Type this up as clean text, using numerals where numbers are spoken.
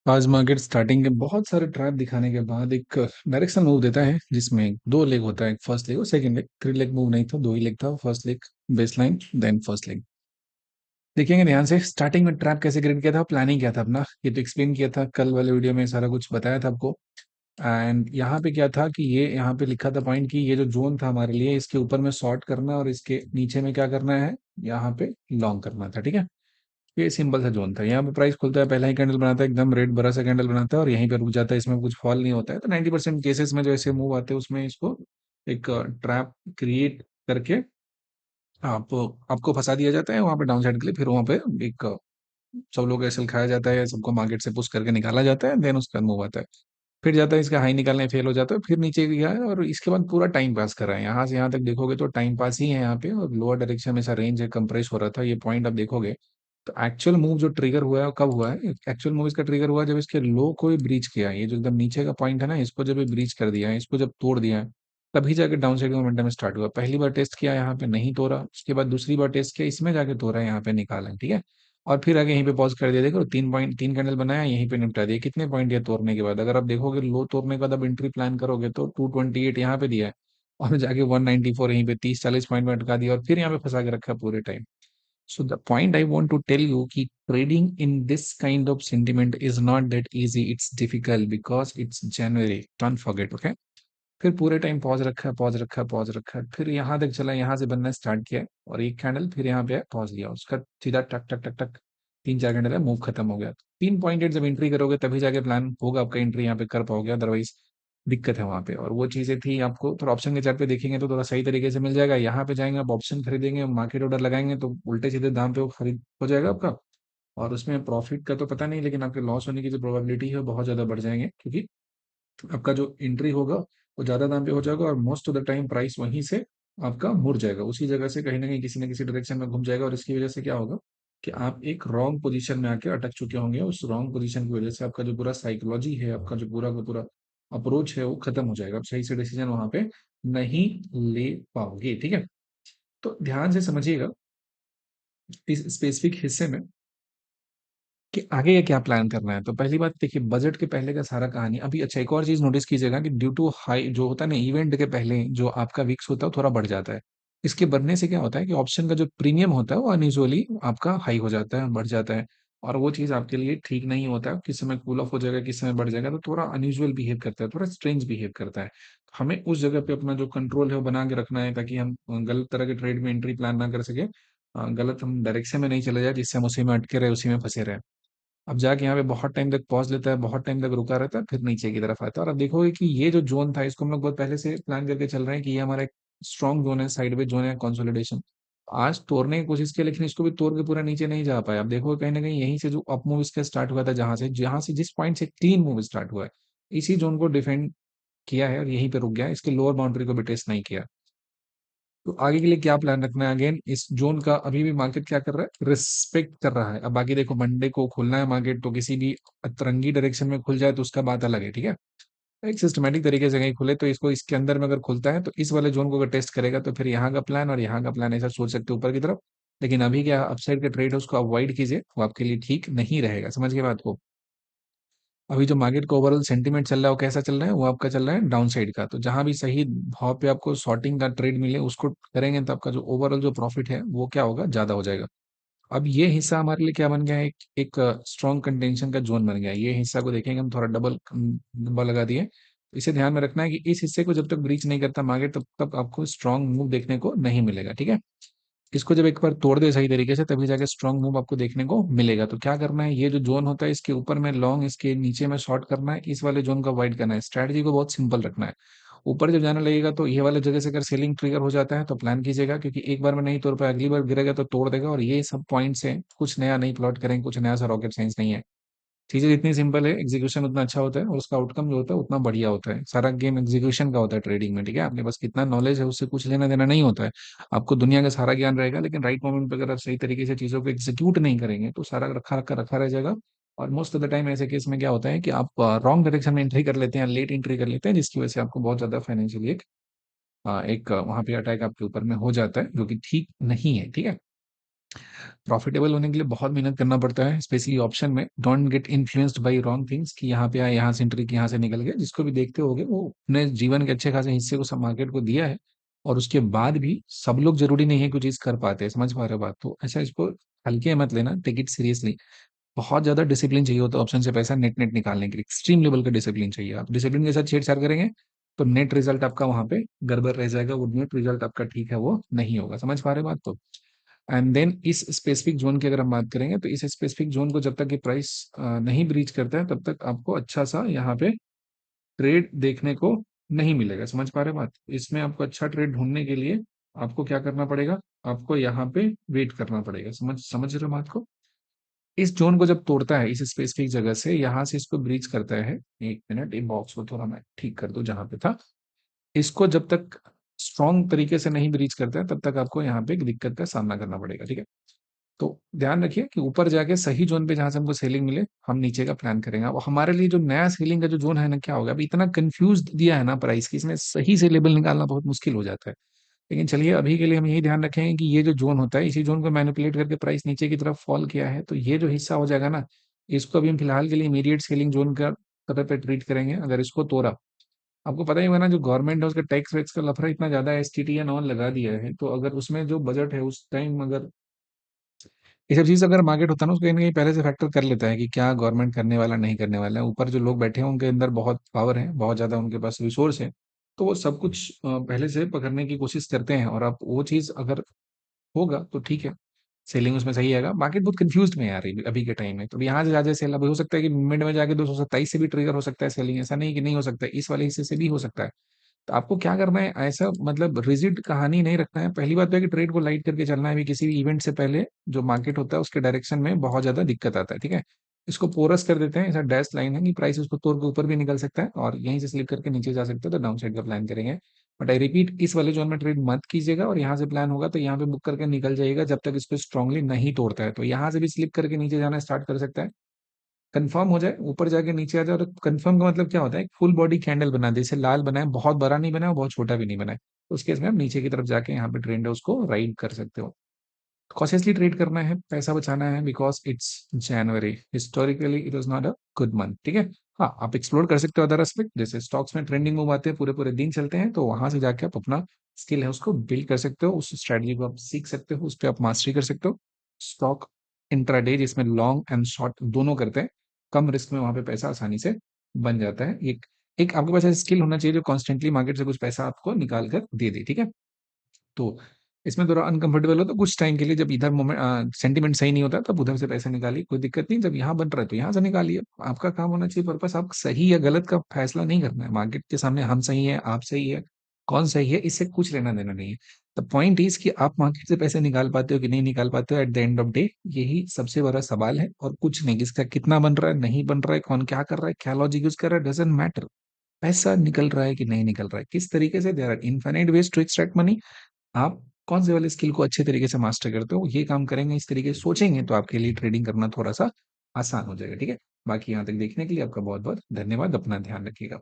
आज market starting के बहुत सारे ट्रैप दिखाने के बाद एक डायरेक्शन मूव देता है जिसमें दो लेग होता है, एक फर्स्ट लेग और second leg. Three leg move नहीं था, दो ही लेग था। First leg base line, then first leg. देखेंगे ध्यान से स्टार्टिंग में ट्रैप कैसे क्रिएट किया था, प्लानिंग क्या था अपना, ये तो एक्सप्लेन किया था कल वाले वीडियो में, सारा कुछ बताया था आपको। एंड यहाँ पे क्या था कि ये यहाँ पे लिखा था पॉइंट कि ये जो जोन था हमारे लिए, इसके ऊपर में शॉर्ट करना और इसके नीचे में क्या करना है, यहाँ पे लॉन्ग करना था। ठीक है, ये सिंपल सा जोन था। यहाँ पे प्राइस खुलता है, पहला ही कैंडल बनाता है, एकदम रेड बड़ा सा कैंडल बनाता है और यहीं पे रुक जाता है, इसमें कुछ फॉल नहीं होता है। तो 90% केसेस में जो ऐसे मूव आते हैं उसमें इसको एक ट्रैप क्रिएट करके आप आपको फंसा दिया जाता है वहां पे डाउन साइड के लिए। फिर वहां पे एक सब लोग ऐसे खाया जाता है, सबको मार्केट से पुश करके निकाला जाता है, देन उसका मूव आता है। फिर जाता है, इसका हाई निकालने फेल हो जाता है, फिर नीचे गया है और इसके बाद पूरा टाइम पास कर रहा है। यहाँ से यहाँ तक देखोगे तो टाइम पास ही है यहाँ पे, और लोअर डायरेक्शन में ऐसा रेंज है, कंप्रेस हो रहा था। ये पॉइंट आप देखोगे तो एक्चुअल मूव जो ट्रिगर हुआ है वो कब हुआ है, एक्चुअल मूव इसका ट्रिगर हुआ है जब इसके लो को भी ब्रीच किया है। ये जो एकदम नीचे का पॉइंट है ना, इसको जब ब्रीच कर दिया है, इसको जब तोड़ दिया है, तभी जाके डाउन साइड मोमेंटम स्टार्ट हुआ। पहली बार टेस्ट किया यहाँ पे नहीं तोड़ा, उसके बाद दूसरी बार टेस्ट किया, इसमें जाके तोड़ा, यहाँ पे निकाला है। ठीक है, और फिर आगे यहीं पे पॉज कर दिया। देखो 3 पॉइंट, 3 कैंडल बनाया, यहीं पे निपटा दिया। कितने पॉइंट ये तोड़ने के बाद, अगर आप देखोगे लो तोड़ने के बाद अब एंट्री प्लान करोगे तो 228 यहाँ पे दिया है, और जाके 194 यहीं पे 30-40 पॉइंट में अटका दिया, और फिर यहाँ पे फंसा के रखा है पूरे time. So the point I want to tell you कि trading in this kind of sentiment is not that easy. It's difficult because it's January. Don't forget, okay? फिर पूरे टाइम पॉज रखा है, पॉज रखा है, पॉज रखा है, फिर यहाँ तक चला, यहाँ से बनना स्टार्ट किया है, और एक कैंडल फिर यहाँ पे पॉज लिया, उसका सीधा टक टक टक टक 3-4 कैंडल है, मूव खत्म हो गया। 3.8 जब एंट्री करोगे तभी जाके प्लान होगा आपका, एंट्री यहाँ पे कर पाओगे, अदरवाइज दिक्कत है वहां पे। और वो चीजें थी आपको थोड़ा ऑप्शन के चार्ट पे देखेंगे तो थोड़ा सही तरीके से मिल जाएगा। यहाँ पे जाएंगे आप, ऑप्शन खरीदेंगे, मार्केट ऑर्डर लगाएंगे तो उल्टे सीधे दाम पे वो खरीद हो जाएगा आपका, और उसमें प्रॉफिट का तो पता नहीं, लेकिन आपके लॉस होने की जो प्रोबेबिलिटी है वो बहुत ज्यादा बढ़ जाएंगे, क्योंकि आपका जो एंट्री होगा वो ज्यादा दाम पे हो जाएगा, और most of the time price वहीं से आपका मुड़ जाएगा, उसी जगह से कहीं ना कहीं किसी ना किसी डायरेक्शन में घूम जाएगा। और इसकी वजह से क्या होगा कि आप एक रॉन्ग पोजीशन में आके अटक चुके होंगे। उस रॉन्ग पोजीशन की वजह से आपका जो पूरा साइकोलॉजी है, आपका जो पूरा का पूरा अप्रोच है वो खत्म हो जाएगा। आप सही से डिसीजन वहां पे नहीं ले पाओगे। ठीक है, तो ध्यान से समझिएगा इस स्पेसिफिक हिस्से में कि आगे का क्या प्लान करना है। तो पहली बात देखिए, बजट के पहले का सारा कहानी अभी। अच्छा, एक और चीज नोटिस कीजिएगा कि ड्यू टू हाई जो होता है ना, इवेंट के पहले जो आपका विक्स होता है वो थोड़ा बढ़ जाता है। इसके बढ़ने से क्या होता है कि ऑप्शन का जो प्रीमियम होता है वो अनयूजुअली आपका हाई हो जाता है, बढ़ जाता है, और वो चीज आपके लिए ठीक नहीं होता है। किस समय कूल ऑफ हो जाएगा, किस समय बढ़ जाएगा, तो थोड़ा अनयूजुअल बिहेव करता है, थोड़ा स्ट्रेंज बिहेव करता है। हमें उस जगह पे अपना जो कंट्रोल है वो बना के रखना है, ताकि हम गलत तरह के ट्रेड में एंट्री प्लान ना कर सके, गलत हम डायरेक्शन में नहीं चले जाए, जिससे हम उसी में अटके रहे, उसी में फंसे रहे। अब जाके यहाँ पे बहुत टाइम तक पॉज लेता है, बहुत टाइम तक रुका रहता है, फिर नीचे की तरफ आता है। और अब देखोगे कि ये जो जोन था, इसको हम लोग बहुत पहले से प्लान करके चल रहे हैं कि ये हमारा एक स्ट्रॉन्ग जोन है, साइडवेज जोन है, कंसोलिडेशन। आज तोड़ने की कोशिश की, लेकिन इसको भी तोड़ के पूरा नीचे नहीं जा पाया। अब देखोगे कहीं ना कहीं यहीं से जो अप मूव इसका स्टार्ट हुआ था, जहां से जिस पॉइंट से क्लीन मूव स्टार्ट हुआ है, इसी जोन को डिफेंड किया है और यहीं पे रुक गया है, इसके लोअर बाउंड्री को भी टेस्ट नहीं किया। तो आगे के लिए क्या प्लान रखना है, अगेन इस जोन का अभी भी मार्केट क्या कर रहा है, रिस्पेक्ट कर रहा है। अब बाकी देखो, मंडे को खुलना है मार्केट, तो किसी भी अतरंगी डायरेक्शन में खुल जाए तो उसका बात अलग है। ठीक है, एक सिस्टमेटिक तरीके से कहीं खुले तो इसको, इसके अंदर में अगर खुलता है तो इस वाले जोन को अगर टेस्ट करेगा तो फिर यहाँ का प्लान और यहाँ का प्लान ऐसा सोच सकते हो ऊपर की तरफ। लेकिन अभी क्या, अपसाइड का ट्रेड है उसको अवॉइड कीजिए, वो आपके लिए ठीक नहीं रहेगा। समझ गए बात को। अभी जो मार्केट का ओवरऑल सेंटीमेंट चल रहा है वो कैसा चल रहा है, वो आपका चल रहा है डाउन साइड का। तो जहां भी सही भाव पे आपको शॉर्टिंग का ट्रेड मिले उसको करेंगे, तो आपका जो ओवरऑल जो प्रॉफिट है वो क्या होगा, ज्यादा हो जाएगा। अब ये हिस्सा हमारे लिए क्या बन गया है, एक स्ट्रॉन्ग कंटेंशन का जोन बन गया है। ये हिस्सा को देखेंगे हम, थोड़ा डबल नंबर लगा दिए। इसे ध्यान में रखना है कि इस हिस्से को जब तक ब्रीच नहीं करता मार्केट, तब तक आपको स्ट्रॉन्ग मूव देखने को नहीं मिलेगा। ठीक है, इसको जब एक बार तोड़ दे सही तरीके से, तभी जाके स्ट्रॉन्ग मूव आपको देखने को मिलेगा। तो क्या करना है, ये जो जोन होता है इसके ऊपर में लॉन्ग, इसके नीचे में शॉर्ट करना है, इस वाले जोन का अवॉइड करना है। स्ट्रैटेजी को बहुत सिंपल रखना है। ऊपर जब जाने लगेगा तो ये वाले जगह से अगर सेलिंग ट्रिगर हो जाता है तो प्लान कीजिएगा, क्योंकि एक बार में नहीं तोड़ पाए, अगली बार गिरेगा तो तोड़ देगा। और ये सब पॉइंट्स हैं, कुछ नया नहीं प्लॉट करेंगे, कुछ नया सा रॉकेट साइंस नहीं है। चीजें जितनी सिंपल है, एग्जीक्यूशन उतना अच्छा होता है, और उसका आउटकम जो होता है उतना बढ़िया होता है। सारा गेम एग्जीक्यूशन का होता है ट्रेडिंग में। ठीक है, आपके पास कितना नॉलेज है उससे कुछ लेना देना नहीं होता है। आपको दुनिया का सारा ज्ञान रहेगा, लेकिन राइट मोमेंट पे अगर आप सही तरीके से चीजों को एग्जीक्यूट नहीं करेंगे तो सारा रखा रखा रखा रह जाएगा। और मोस्ट ऑफ द टाइम ऐसे केस में क्या होता है कि आप रॉन्ग डायरेक्शन में एंट्री कर लेते हैं, लेट एंट्री कर लेते हैं, जिसकी वजह से आपको बहुत ज्यादा फाइनेंशियली एक वहां पे अटैक आपके ऊपर में हो जाता है, जो कि ठीक नहीं है। ठीक है, प्रॉफिटेबल होने के लिए बहुत मेहनत करना पड़ता है, स्पेशली ऑप्शन में। Don't get influenced by wrong things कि यहाँ पे आए, यहाँ से एंट्री की, यहाँ से निकल गए। जिसको भी देखते होगे वो अपने जीवन के अच्छे खासे हिस्से को सब मार्केट को दिया है, और उसके बाद भी सब लोग जरूरी नहीं है कोई चीज कर पाते हैं। समझ पा रहे हो बात? तो ऐसा इसको हल्के मत लेना, टेक इट सीरियसली। बहुत ज्यादा डिसिप्लिन चाहिए होता है ऑप्शन से पैसा नेट नेट निकालने के लिए। एक्सट्रीम लेवल का डिसिप्लिन चाहिए। आप डिसिप्लिन के साथ छेड़छाड़ करेंगे तो नेट रिजल्ट आपका वहां पे गड़बड़ रह जाएगा, वो नेट रिजल्ट आपका ठीक है वो नहीं होगा। समझ पा रहे हो बात? तो एंड देन इस स्पेसिफिक जोन की अगर हम बात करेंगे, तो इस स्पेसिफिक जोन को जब तक ये प्राइस नहीं ब्रीच करता है, तब तक आपको अच्छा सा यहाँ पे ट्रेड देखने को नहीं मिलेगा। समझ पा रहे हैं बात? इसमें आपको अच्छा ट्रेड ढूंढने के लिए आपको क्या करना पड़ेगा? आपको यहाँ पे वेट करना पड़ेगा। समझ समझ रहे हो बात को? इस जोन को जब तोड़ता है, इस स्पेसिफिक जगह से यहाँ से इसको ब्रीच करता है, एक मिनट, ये बॉक्स को थोड़ा मैं ठीक कर दूं जहां पे था। इसको जब तक स्ट्रॉन्ग तरीके से नहीं ब्रीच करता है, तब तक आपको यहाँ पे एक दिक्कत का सामना करना पड़ेगा। ठीक है? तो ध्यान रखिए कि ऊपर जाके सही जोन पे जहां से हमको सेलिंग मिले, हम नीचे का प्लान करेंगे। अब हमारे लिए जो नया सेलिंग का जो जोन है ना, क्या होगा, अभी इतना कंफ्यूज दिया है ना प्राइस की, इसमें सही से लेवल निकालना बहुत मुश्किल हो जाता है। लेकिन चलिए, अभी के लिए हम यही ध्यान रखेंगे कि ये जो जोन होता है, इसी जोन को मैनिपुलेट करके प्राइस नीचे की तरफ फॉल किया है, तो ये जो हिस्सा हो जाएगा ना, इसको अभी हम फिलहाल के लिए इमीडिएट सेलिंग जोन का तरह पे ट्रीट करेंगे। अगर इसको तोड़ा, आपको पता ही होगा ना, जो गवर्नमेंट है उसका टैक्स वैक्स का लफड़ा इतना ज्यादा है, एसटीटी ऑन लगा दिया है। तो अगर उसमें जो बजट है उस टाइम, अगर ये सब चीज अगर मार्केट होता है ना, उसको कहीं ना कहीं पहले से फैक्टर कर लेता है कि क्या गवर्नमेंट करने वाला नहीं करने वाला है। ऊपर जो लोग बैठे हैं उनके अंदर बहुत पावर है, बहुत ज्यादा उनके पास रिसोर्स है, तो वो सब कुछ पहले से पकड़ने की कोशिश करते हैं। और अब वो चीज अगर होगा तो ठीक है, सेलिंग उसमें सही आएगा। मार्केट बहुत कंफ्यूज्ड में है यार अभी के टाइम में। तो यहाँ से ज्यादा सेल, अभी हो सकता है कि मिड में जाके 227 से भी ट्रिगर हो सकता है सेलिंग। ऐसा नहीं कि नहीं हो सकता है, इस वाले हिस्से से भी हो सकता है। तो आपको क्या करना है, ऐसा मतलब रिजिड कहानी नहीं रखना है। पहली बात तो है कि ट्रेड को लाइट करके चलना है। अभी किसी भी इवेंट से पहले जो मार्केट होता है उसके डायरेक्शन में बहुत ज्यादा दिक्कत आता है। ठीक है? इसको पोरस कर देते हैं, ऐसा डैश लाइन है कि प्राइस उसको तोड़ के ऊपर भी निकल सकता है और यहीं से स्लिप करके नीचे जा सकता है, तो डाउन साइड का प्लान करेंगे। बट आई रिपीट, इस वाले जोन में ट्रेड मत कीजिएगा, और यहाँ से प्लान होगा तो यहाँ पे बुक करके निकल जाइएगा जब तक इसको स्ट्रांगली नहीं तोड़ता है। तो यहाँ से भी स्लिप करके नीचे जाना स्टार्ट कर सकता है, कंफर्म हो जाए, ऊपर जाके नीचे आ जाए। और कंफर्म का मतलब क्या होता है? फुल बॉडी कैंडल बना दे, जैसे लाल बनाए, बहुत बड़ा नहीं बनाए, बहुत छोटा भी नहीं बनाए। तो उस केस में आप नीचे की तरफ जाके यहाँ पे ट्रेंड है उसको राइड कर सकते हो। कॉशियसली ट्रेड करना है, पैसा बचाना है, because it's January, historically it was not a good month. ठीक है? हाँ, आप एक्सप्लोर कर सकते हो अदर एस्पेक्ट, जैसे स्टॉक्स में ट्रेंडिंग मूव आते हैं, पूरे पूरे दिन चलते हैं, तो वहां से जाके आप अपना स्किल है उसको बिल्ड कर सकते हो, उस स्ट्रेटजी को आप सीख सकते हो, उस पर आप मास्टरी कर सकते हो। स्टॉक इंट्राडे जिसमें लॉन्ग एंड शॉर्ट दोनों करते हैं, कम रिस्क में वहां पे पैसा आसानी से बन जाता है। एक एक आपके पास ऐसा स्किल होना चाहिए जो कॉन्स्टेंटली मार्केट से कुछ पैसा आपको निकाल कर दे दे। ठीक है? तो इसमें थोड़ा अनकंफर्टेबल हो तो कुछ टाइम के लिए, जब इधर मोमेंट सेंटीमेंट सही नहीं होता, तब उधर से पैसे निकालिए, कोई दिक्कत नहीं। जब यहाँ बन रहा है तो यहाँ से निकालिए। आपका काम होना चाहिए पर्पस, आप सही या गलत का फैसला नहीं करना है। मार्केट के सामने हम सही है, आप सही है, कौन सही है, इससे कुछ लेना देना नहीं है। द पॉइंट इज कि आप मार्केट से पैसे निकाल पाते हो कि नहीं निकाल पाते हो, at the end of day यही सबसे बड़ा सवाल है, और कुछ नहीं। इसका कितना बन रहा है, नहीं बन रहा है, कौन क्या कर रहा है, क्या लॉजिक यूज कर रहा है, डजेंट मैटर। पैसा निकल रहा है कि नहीं निकल रहा है, किस तरीके से, there are infinite ways to extract money. आप कौन से वाले स्किल को अच्छे तरीके से मास्टर करते हो, ये काम करेंगे, इस तरीके से सोचेंगे, तो आपके लिए ट्रेडिंग करना थोड़ा सा आसान हो जाएगा। ठीक है? बाकी यहाँ तक देखने के लिए आपका बहुत बहुत धन्यवाद। अपना ध्यान रखिएगा।